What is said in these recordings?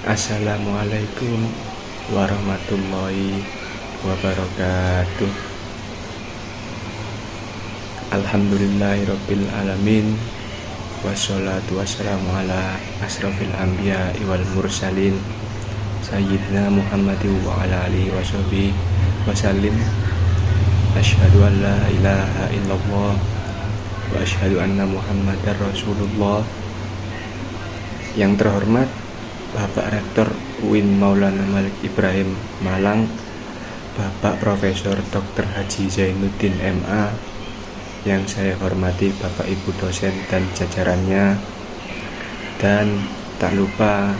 Assalamualaikum warahmatullahi wabarakatuh. Alhamdulillahirabbil alamin. Wassalatu wassalamu ala asrofil anbiya wal mursalin sayyidina Muhammadin wa ala alihi washabihi wasallim. Asyhadu an la ilaha illallah wa asyhadu anna Muhammadar Rasulullah. Yang terhormat Bapak Rektor UIN Maulana Malik Ibrahim Malang, Bapak Profesor Dr. Haji Zainuddin MA, yang saya hormati Bapak Ibu dosen dan jajarannya, dan tak lupa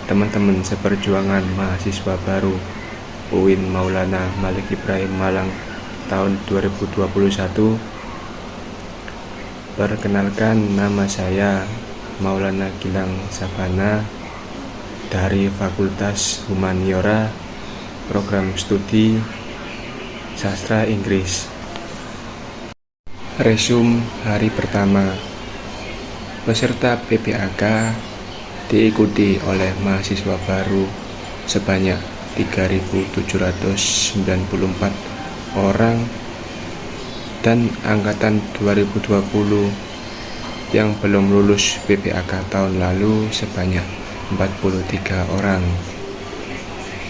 teman-teman seperjuangan mahasiswa baru UIN Maulana Malik Ibrahim Malang tahun 2021. Perkenalkan, nama saya Maulana Gilang Savana dari Fakultas Humaniora, Program Studi Sastra Inggris. Resum hari pertama. Peserta PPAK diikuti oleh mahasiswa baru sebanyak 3.794 orang dan angkatan 2020 yang belum lulus PPAK tahun lalu sebanyak 43 orang.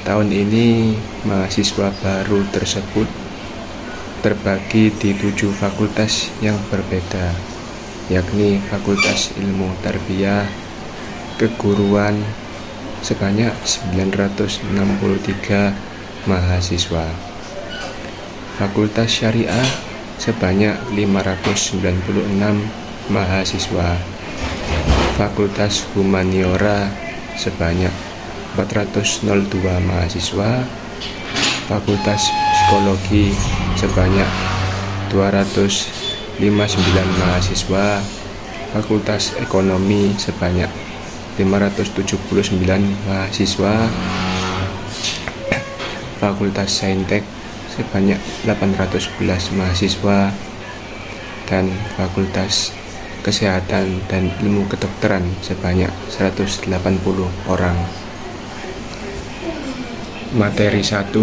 Tahun ini mahasiswa baru tersebut terbagi di 7 fakultas yang berbeda, yakni Fakultas Ilmu Tarbiyah Keguruan sebanyak 963 mahasiswa, Fakultas Syariah sebanyak 596 mahasiswa, Fakultas Humaniora sebanyak 402 mahasiswa, Fakultas Psikologi sebanyak 259 mahasiswa, Fakultas Ekonomi sebanyak 579 mahasiswa, Fakultas Saintek sebanyak 811 mahasiswa, dan Fakultas Kesehatan dan Ilmu Kedokteran sebanyak 180 orang. Materi 1,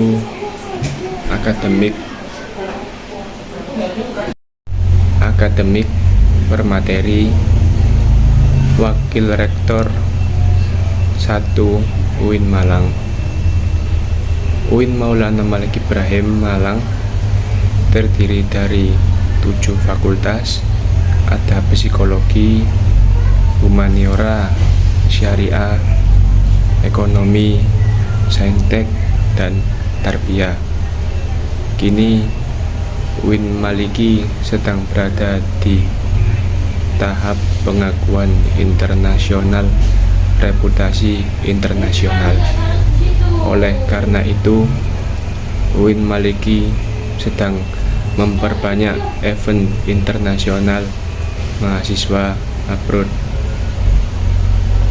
akademik bermateri. Wakil Rektor 1 UIN Malang. UIN Maulana Malik Ibrahim Malang terdiri dari 7 fakultas, ada psikologi, humaniora, syariah, ekonomi, saintek, dan tarbiyah. Kini UIN Maliki sedang berada di tahap pengakuan internasional, reputasi internasional. Oleh karena itu, UIN Maliki sedang memperbanyak event internasional mahasiswa abroad,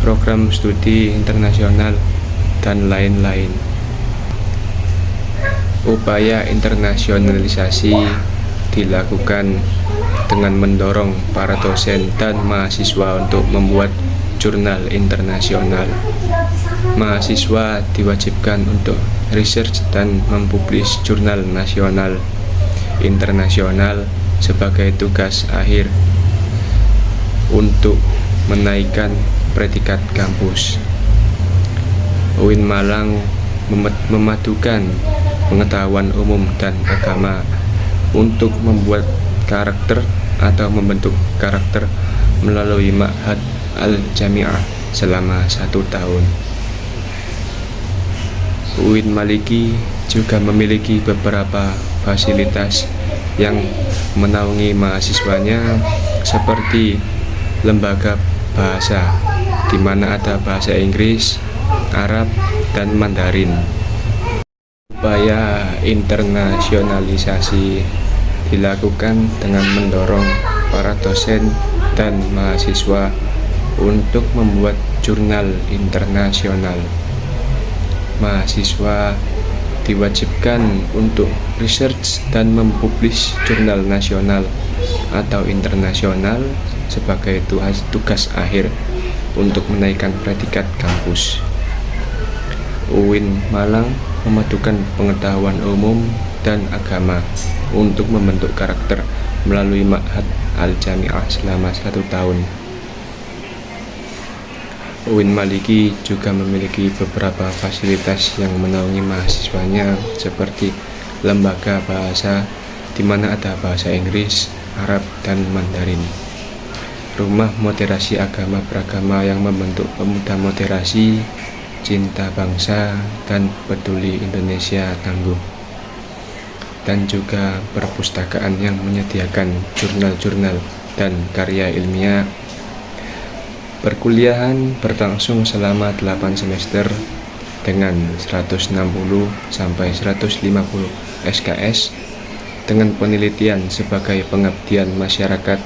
program studi internasional, dan lain-lain. Upaya internasionalisasi dilakukan dengan mendorong para dosen dan mahasiswa untuk membuat jurnal internasional. Mahasiswa diwajibkan untuk research dan mempublish jurnal nasional internasional sebagai tugas akhir untuk menaikkan predikat kampus. UIN Malang memadukan pengetahuan umum dan agama untuk membuat karakter atau membentuk karakter melalui Ma'had Al-Jami'ah selama 1 tahun. UIN Maliki juga memiliki beberapa fasilitas yang menaungi mahasiswanya, seperti lembaga bahasa di mana ada bahasa Inggris, Arab, dan Mandarin. Upaya internasionalisasi dilakukan dengan mendorong para dosen dan mahasiswa untuk membuat jurnal internasional. Mahasiswa diwajibkan untuk research dan mempublish jurnal nasional atau internasional sebagai tugas akhir untuk menaikkan predikat kampus. UIN Malang memadukan pengetahuan umum dan agama untuk membentuk karakter melalui Ma'had Al-Jami'ah selama 1 tahun. UIN Maliki juga memiliki beberapa fasilitas yang menaungi mahasiswanya seperti lembaga bahasa di mana ada bahasa Inggris, Arab, dan Mandarin. Rumah moderasi agama beragama yang membentuk pemuda moderasi, cinta bangsa, dan peduli Indonesia tangguh. Dan juga perpustakaan yang menyediakan jurnal-jurnal dan karya ilmiah. Perkuliahan berlangsung selama 8 semester dengan 160 sampai 150 SKS dengan penelitian sebagai pengabdian masyarakat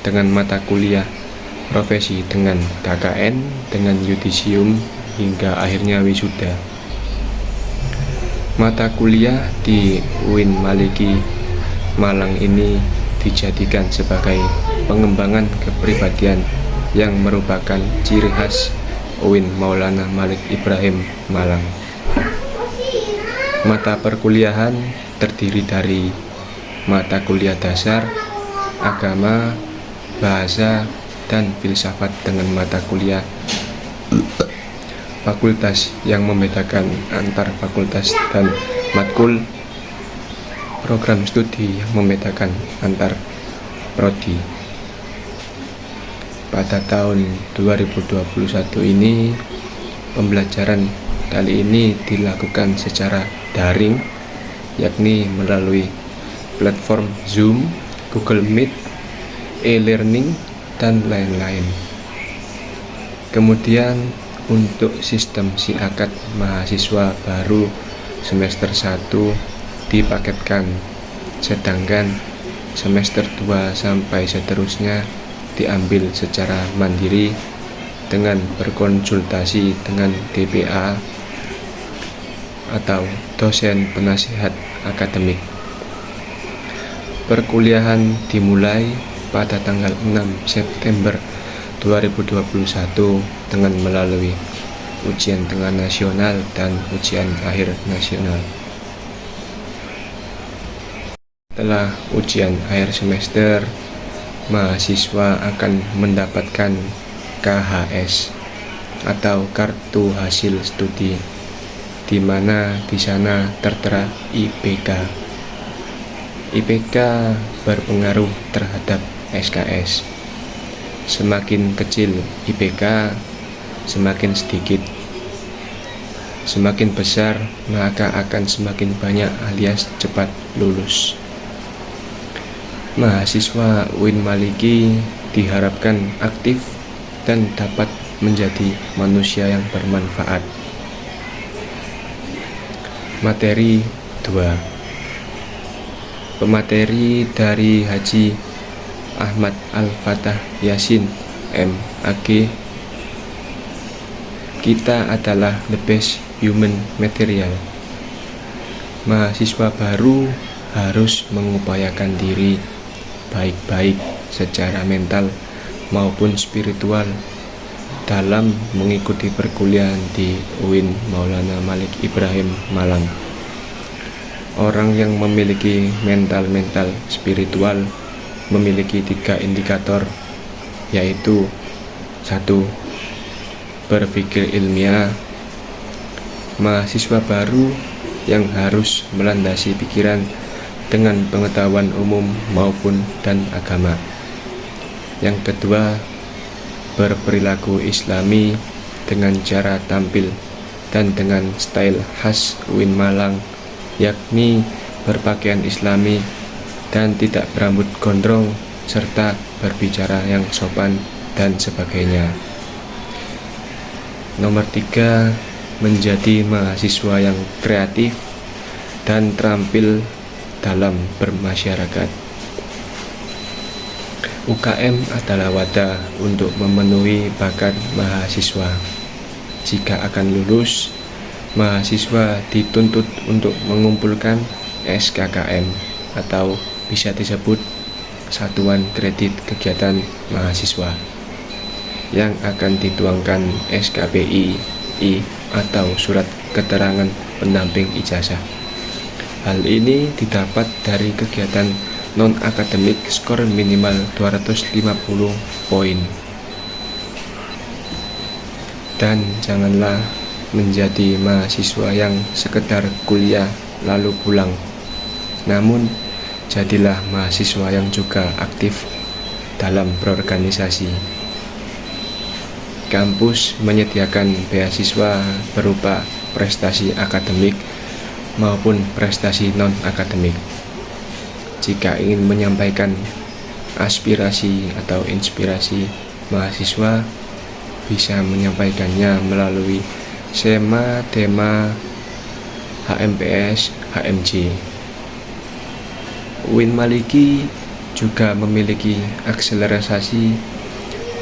dengan mata kuliah profesi dengan KKN dengan yudisium hingga akhirnya wisuda. Mata kuliah di UIN Maliki Malang ini dijadikan sebagai pengembangan kepribadian yang merupakan ciri khas UIN Maulana Malik Ibrahim Malang. Mata perkuliahan terdiri dari mata kuliah dasar, agama, bahasa, dan filsafat dengan mata kuliah fakultas yang membedakan antar fakultas dan matkul, program studi yang membedakan antar prodi. Pada tahun 2021 ini, pembelajaran kali ini dilakukan secara daring, yakni melalui platform Zoom, Google Meet, e-learning, dan lain-lain. Kemudian untuk sistem siakat mahasiswa baru semester 1 dipaketkan, sedangkan semester 2 sampai seterusnya diambil secara mandiri dengan berkonsultasi dengan DPA atau dosen penasihat akademik. Perkuliahan dimulai pada tanggal 6 September 2021 dengan melalui ujian tengah nasional dan ujian akhir nasional. Setelah ujian akhir semester, mahasiswa akan mendapatkan KHS atau kartu hasil studi, di mana di sana tertera IPK. IPK berpengaruh terhadap SKS. Semakin kecil IPK, semakin sedikit. Semakin besar, maka akan semakin banyak alias cepat lulus. Mahasiswa UIN Maliki diharapkan aktif dan dapat menjadi manusia yang bermanfaat. Materi 2. Pemateri dari Haji Ahmad Al-Fatah Yasin MAG. Kita adalah the best human material. Mahasiswa baru harus mengupayakan diri baik-baik secara mental maupun spiritual dalam mengikuti perkuliahan di UIN Maulana Malik Ibrahim Malang. Orang yang memiliki mental spiritual memiliki 3 indikator, yaitu 1. Berpikir ilmiah. Mahasiswa baru yang harus melandasi pikiran dengan pengetahuan umum maupun dan agama. Yang kedua, berperilaku islami dengan cara tampil dan dengan style khas UIN Malang, yakni berpakaian islami dan tidak berambut gondrong serta berbicara yang sopan dan sebagainya. Nomor 3, menjadi mahasiswa yang kreatif dan terampil dalam bermasyarakat. UKM adalah wadah untuk memenuhi bakat mahasiswa. Jika akan lulus, mahasiswa dituntut untuk mengumpulkan SKKM atau bisa disebut Satuan Kredit Kegiatan Mahasiswa, yang akan dituangkan SKBI atau Surat keterangan pendamping ijazah. Hal ini didapat dari kegiatan non-akademik skor minimal 250 poin. Dan janganlah menjadi mahasiswa yang sekedar kuliah lalu pulang. Namun, jadilah mahasiswa yang juga aktif dalam berorganisasi. Kampus menyediakan beasiswa berupa prestasi akademik maupun prestasi non-akademik. Jika ingin menyampaikan aspirasi atau inspirasi mahasiswa, bisa menyampaikannya melalui SEMA, TEMA, HMPS, HMJ. UIN Maliki juga memiliki akselerasi,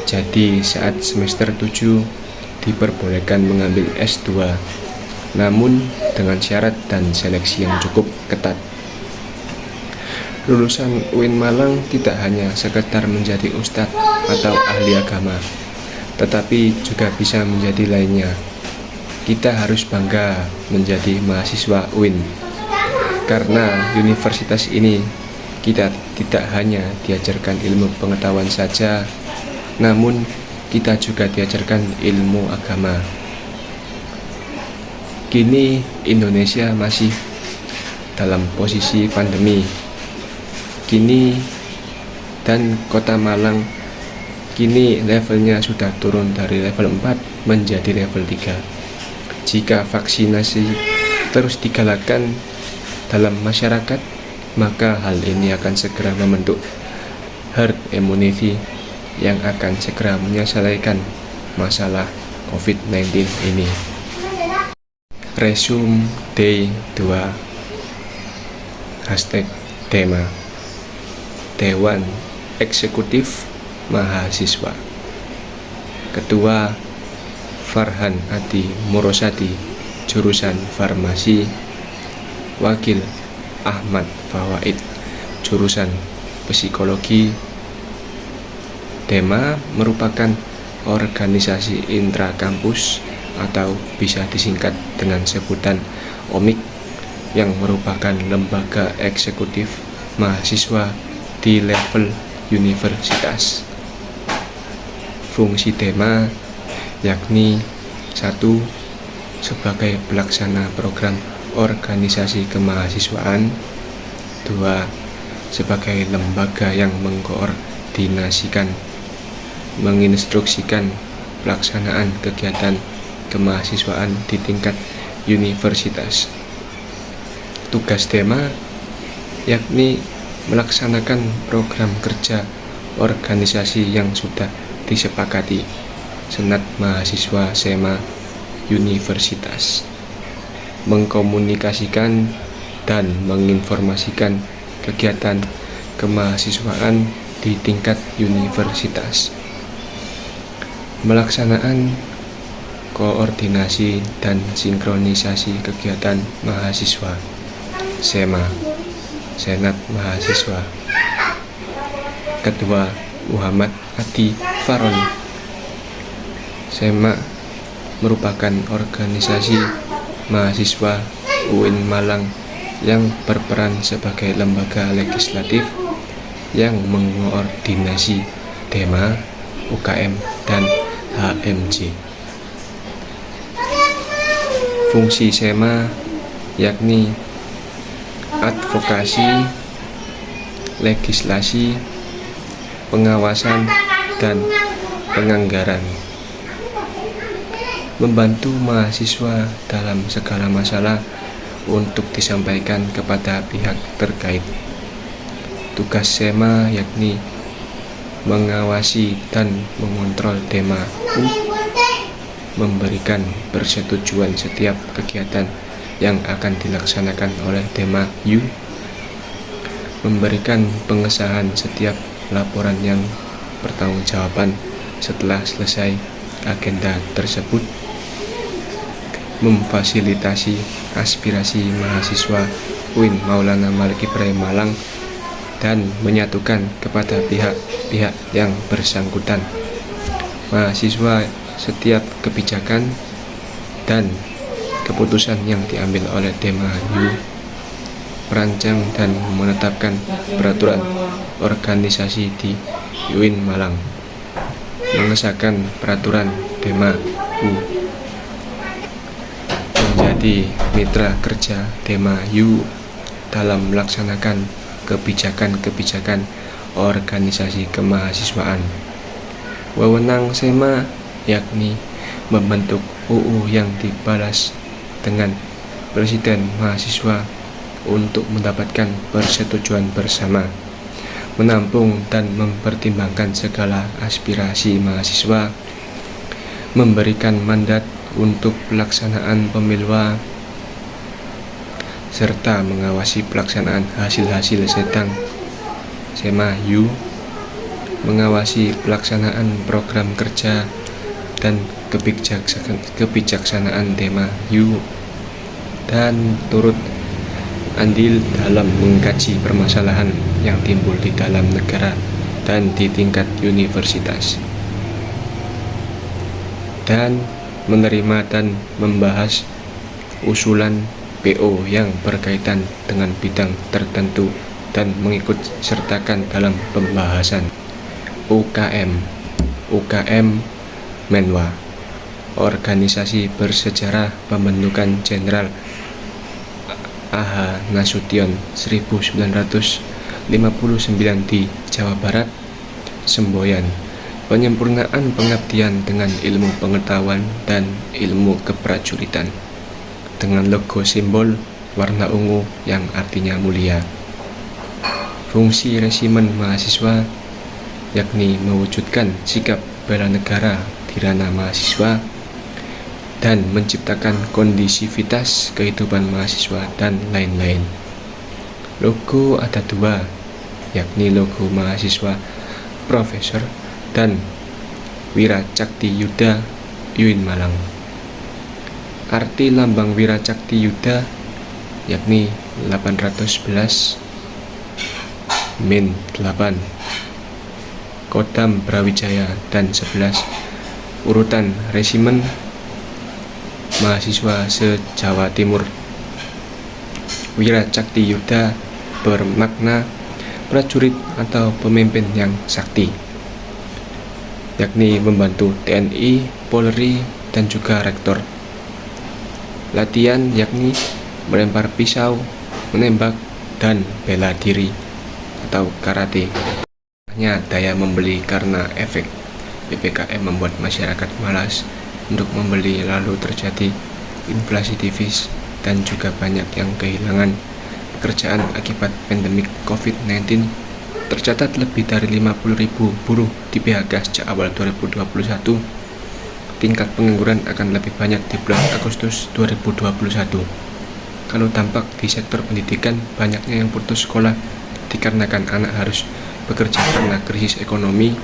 jadi saat semester 7 diperbolehkan mengambil S2, namun dengan syarat dan seleksi yang cukup ketat. Lulusan UIN Malang tidak hanya sekedar menjadi ustadz atau ahli agama, tetapi juga bisa menjadi lainnya. Kita harus bangga menjadi mahasiswa UIN, karena universitas ini kita tidak hanya diajarkan ilmu pengetahuan saja, namun kita juga diajarkan ilmu agama. Kini Indonesia masih dalam posisi pandemi. Dan kota Malang kini levelnya sudah turun dari level 4 menjadi level 3. Jika vaksinasi terus digalakkan dalam masyarakat, maka hal ini akan segera membentuk herd immunity yang akan segera menyelesaikan masalah COVID-19 ini. Resume Day 2 #tema Dewan Eksekutif Mahasiswa. Ketua Farhan Adi Murosadi, jurusan Farmasi. Wakil Ahmad Fawaid, jurusan Psikologi. Tema merupakan organisasi intrakampus atau bisa disingkat dengan sebutan OMIK, yang merupakan lembaga eksekutif mahasiswa di level universitas. Fungsi tema yakni 1. Sebagai pelaksana program organisasi kemahasiswaan. 2. Sebagai lembaga yang mengkoordinasikan, menginstruksikan pelaksanaan kegiatan kemahasiswaan di tingkat universitas. Tugas tema yakni melaksanakan program kerja organisasi yang sudah disepakati Senat Mahasiswa SEMA Universitas, mengkomunikasikan dan menginformasikan kegiatan kemahasiswaan di tingkat universitas, melaksanaan koordinasi dan sinkronisasi kegiatan mahasiswa SEMA Senat Mahasiswa. Ketua Muhammad Adi Faron. SEMA merupakan organisasi mahasiswa UIN Malang yang berperan sebagai lembaga legislatif yang mengoordinasi tema UKM dan HMJ. Fungsi SEMA yakni advokasi, legislasi, pengawasan, dan penganggaran, membantu mahasiswa dalam segala masalah untuk disampaikan kepada pihak terkait. Tugas SEMA yakni mengawasi dan mengontrol tema U, memberikan persetujuan setiap kegiatan yang akan dilaksanakan oleh tema U, memberikan pengesahan setiap laporan yang pertanggungjawaban setelah selesai agenda tersebut, memfasilitasi aspirasi mahasiswa UIN Maulana Malik Ibrahim Malang dan menyatukan kepada pihak-pihak yang bersangkutan mahasiswa setiap kebijakan dan keputusan yang diambil oleh Dema U merancang dan menetapkan peraturan organisasi di UIN Malang, mengesahkan peraturan Dema U, menjadi mitra kerja Dema U dalam melaksanakan kebijakan-kebijakan organisasi kemahasiswaan. Wewenang SEMA yakni membentuk UU yang dibalas dengan Presiden Mahasiswa untuk mendapatkan persetujuan bersama, menampung dan mempertimbangkan segala aspirasi mahasiswa, memberikan mandat untuk pelaksanaan pemilu, serta mengawasi pelaksanaan hasil-hasil sedang SEMA U, mengawasi pelaksanaan program kerja dan kebijaksanaan Dema U, dan turut andil dalam mengkaji permasalahan yang timbul di dalam negara dan di tingkat universitas, dan menerima dan membahas usulan PO yang berkaitan dengan bidang tertentu dan mengikut sertakan dalam pembahasan UKM Menwa, organisasi bersejarah pembentukan Jenderal A.H. Nasution 1959 di Jawa Barat, semboyan penyempurnaan pengabdian dengan ilmu pengetahuan dan ilmu keprajuritan, dengan logo simbol warna ungu yang artinya mulia. Fungsi resimen mahasiswa yakni mewujudkan sikap bela negara di ranah mahasiswa dan menciptakan kondisivitas kehidupan mahasiswa dan lain-lain. Logo ada dua, yakni logo mahasiswa Profesor dan Wiracakti Yuda UIN Malang. Arti lambang Wiracakti Yuda yakni 811 min 8, Kodam Brawijaya, dan 11 urutan resimen mahasiswa se-Jawa Timur. Wiracakti Yuda bermakna prajurit atau pemimpin yang sakti, yakni membantu TNI, Polri, dan juga rektor. Latihan yakni melempar pisau, menembak, dan bela diri atau karate. Hanya daya membeli karena efek PPKM membuat masyarakat malas untuk membeli, lalu terjadi inflasi divisa dan juga banyak yang kehilangan pekerjaan akibat pandemik COVID-19. Tercatat lebih dari 50.000 buruh di PHK sejak awal 2021. Tingkat pengangguran akan lebih banyak di bulan Agustus 2021. Kalau dampak di sektor pendidikan, banyaknya yang putus sekolah dikarenakan anak harus bekerja karena krisis ekonomi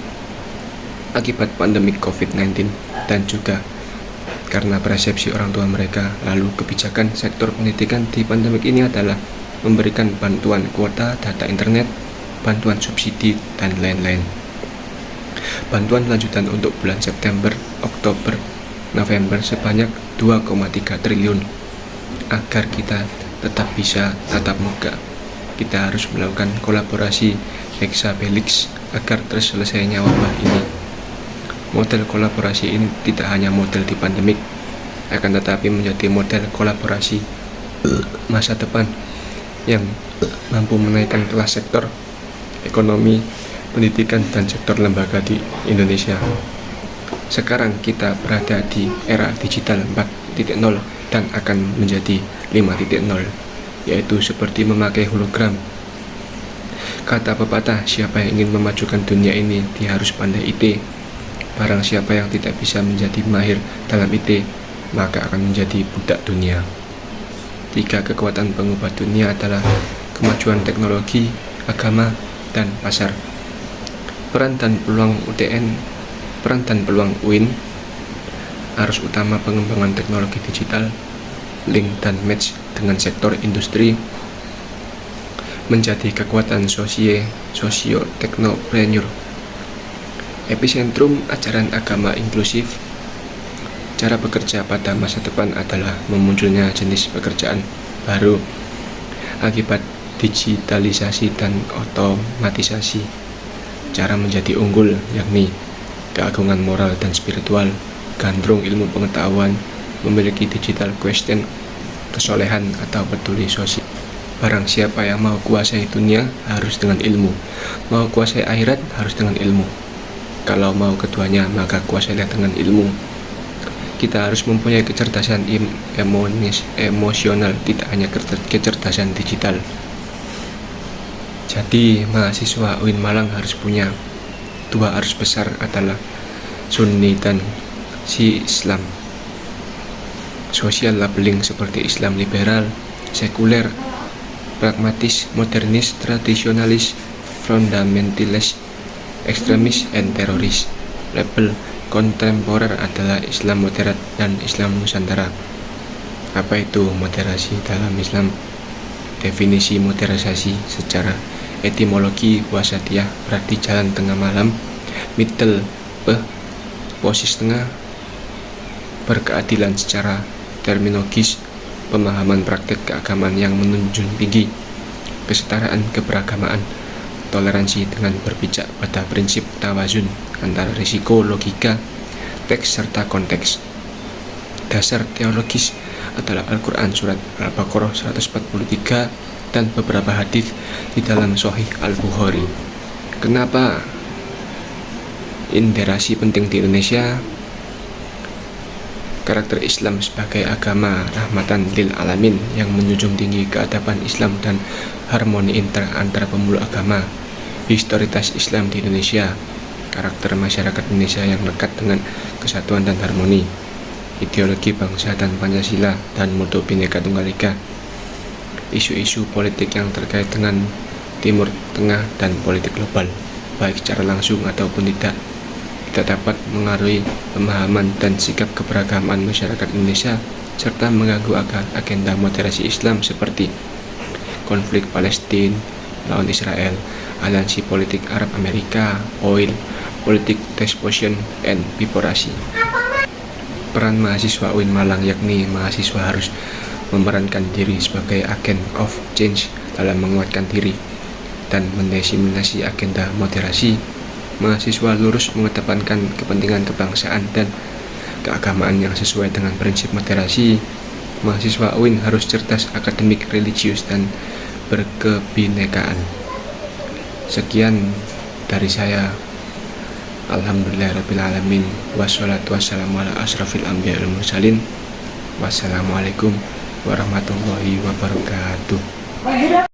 akibat pandemik COVID-19 dan juga karena persepsi orang tua mereka. Lalu kebijakan sektor pendidikan di pandemik ini adalah memberikan bantuan kuota data internet, bantuan subsidi, dan lain-lain. Bantuan lanjutan untuk bulan September, Oktober, November sebanyak 2,3 triliun. Agar kita tetap bisa tatap muka, kita harus melakukan kolaborasi hexabelix agar terselesainya wabah ini. Model kolaborasi ini tidak hanya model di pandemik, akan tetapi menjadi model kolaborasi masa depan yang mampu menaikkan kelas sektor ekonomi, pendidikan, dan sektor lembaga di Indonesia. Sekarang kita berada di era digital 4.0 dan akan menjadi 5.0, yaitu seperti memakai hologram. Kata pepatah, siapa yang ingin memajukan dunia ini, dia harus pandai IT. Barang siapa yang tidak bisa menjadi mahir dalam IT, maka akan menjadi budak dunia. 3 kekuatan pengubah dunia adalah kemajuan teknologi, agama, dan pasar. Peran dan peluang UIN, arus utama pengembangan teknologi digital, link dan match dengan sektor industri, menjadi kekuatan sosio-teknopreneur, epicentrum ajaran agama inklusif, Cara bekerja pada masa depan adalah memunculnya jenis pekerjaan baru akibat digitalisasi dan otomatisasi. Cara menjadi unggul yakni keagungan moral dan spiritual, gandrung ilmu pengetahuan, memiliki digital quotient, kesolehan atau peduli sosial. Barang siapa yang mau kuasai dunia harus dengan ilmu, mau kuasai akhirat harus dengan ilmu. Kalau mau keduanya maka kuasailah dengan ilmu. Kita harus mempunyai kecerdasan emosional, tidak hanya kecerdasan digital. Jadi mahasiswa UIN Malang harus punya dua arus besar adalah Sunni dan si Islam. Social labeling seperti Islam liberal, sekuler, pragmatis, modernis, tradisionalis, fundamentalis, ekstremis, dan teroris. Label kontemporer adalah Islam moderat dan Islam Nusantara. Apa itu moderasi dalam Islam? Definisi moderasi secara etimologi wasatiyah berarti jalan tengah malam, middle, posisi tengah, berkeadilan secara terminologis, pemahaman praktek keagamaan yang menunjukkan tinggi, kesetaraan keberagamaan, toleransi dengan berpijak pada prinsip tawazun antara risiko, logika, teks serta konteks. Dasar teologis adalah Al-Quran surat Al-Baqarah 143 dan beberapa hadis di dalam Sahih Al-Bukhari. Kenapa moderasi penting di Indonesia? Karakter Islam sebagai agama rahmatan lil alamin yang menjunjung tinggi keadaban Islam dan harmoni antara pemeluk agama. Historitas Islam di Indonesia, karakter masyarakat Indonesia yang lekat dengan kesatuan dan harmoni, ideologi bangsa dan Pancasila dan moto Bhinneka Tunggal Ika, isu-isu politik yang terkait dengan Timur Tengah dan politik global, baik secara langsung ataupun tidak dapat mengaruhi pemahaman dan sikap keberagaman masyarakat Indonesia serta mengganggu agenda moderasi Islam seperti konflik Palestina lawan Israel, aliansi politik Arab Amerika, oil, politik disposition, and biparasi. Peran mahasiswa UIN Malang yakni mahasiswa harus memerankan diri sebagai agen of change dalam menguatkan diri dan mendiseminasi agenda moderasi. Mahasiswa lurus mengedepankan kepentingan kebangsaan dan keagamaan yang sesuai dengan prinsip moderasi. Mahasiswa UIN harus cerdas, akademik, religius, dan berkebinekaan. Sekian dari saya. Alhamdulillahirrabbilalamin. Wassalatu wassalamu ala asrafil anbiya wal mursalin. Wassalamualaikum warahmatullahi wabarakatuh.